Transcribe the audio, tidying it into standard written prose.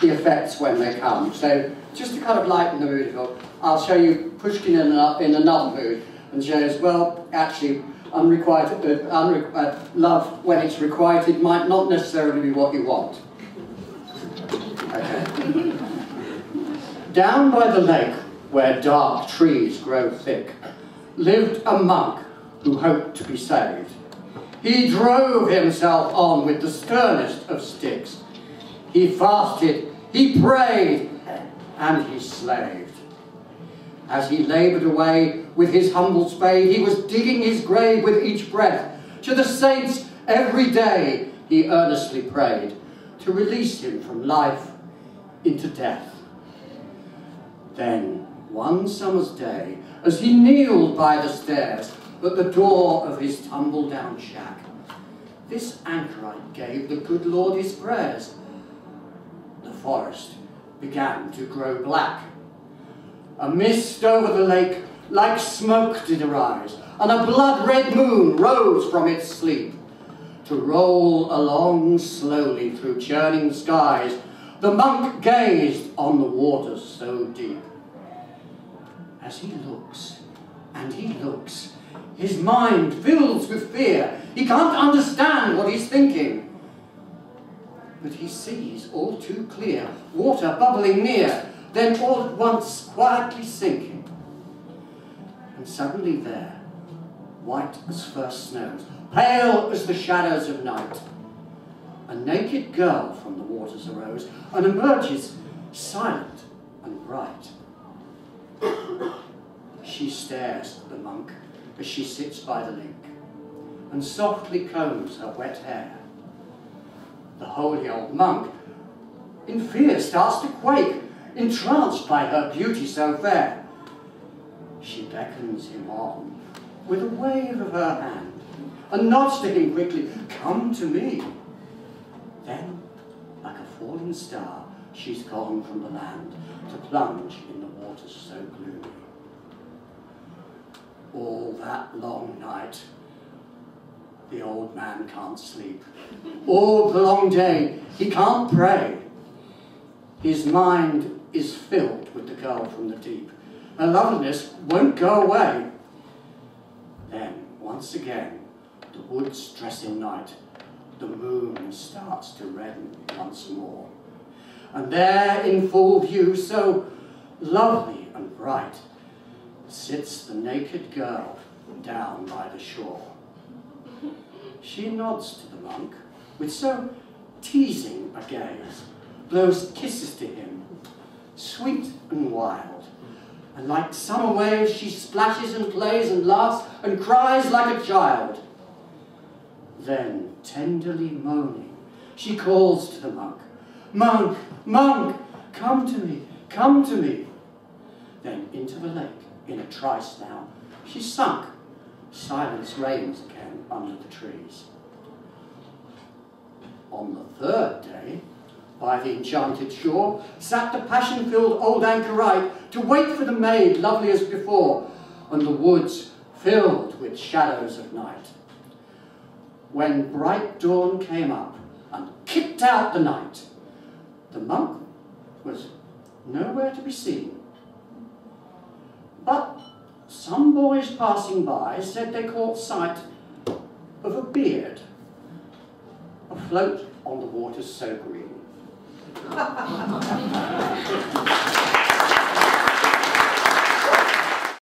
the effects when they come. So just to kind of lighten the mood, I'll show you Pushkin in another mood, and shows, well, actually, love, when it's requited, might not necessarily be what you want. Okay. Down by the lake, where dark trees grow thick, lived a monk who hoped to be saved. He drove himself on with the sternest of sticks. He fasted, he prayed, and he slaved. As he laboured away with his humble spade, he was digging his grave with each breath. To the saints every day he earnestly prayed to release him from life into death. Then, one summer's day, as he kneeled by the stairs at the door of his tumbledown shack, this anchorite gave the good Lord his prayers. The forest began to grow black. A mist over the lake like smoke did arise, and a blood-red moon rose from its sleep, to roll along slowly through churning skies. The monk gazed on the waters so deep. As he looks, and he looks, his mind fills with fear. He can't understand what he's thinking. But he sees all too clear water bubbling near, then all at once quietly sinking. And suddenly there, white as first snows, pale as the shadows of night, a naked girl from the waters arose and emerges silent and bright. She stares at the monk as she sits by the lake and softly combs her wet hair. The holy old monk, in fear, starts to quake, entranced by her beauty so fair. She beckons him on with a wave of her hand and nods to him quickly, "Come to me." Then, like a falling star, she's gone from the land to plunge in the waters so gloomy. All that long night, the old man can't sleep. All the long day, he can't pray. His mind is filled with the girl from the deep. Her loveliness won't go away. Then, once again, the woods dress in night. The moon starts to redden once more. And there, in full view, so lovely and bright, sits the naked girl down by the shore. She nods to the monk with so teasing a gaze, blows kisses to him, sweet and wild, and like summer waves she splashes and plays and laughs and cries like a child. Then, tenderly moaning, she calls to the monk, "Monk, monk, come to me, come to me." Then into the lake, in a trice now, she's sunk. Silence reigns again under the trees. On the third day, by the enchanted shore, sat the passion-filled old anchorite to wait for the maid, lovely as before, and the woods filled with shadows of night. When bright dawn came up and kicked out the night, the monk was nowhere to be seen. But some boys passing by said they caught sight of a beard afloat on the waters so green.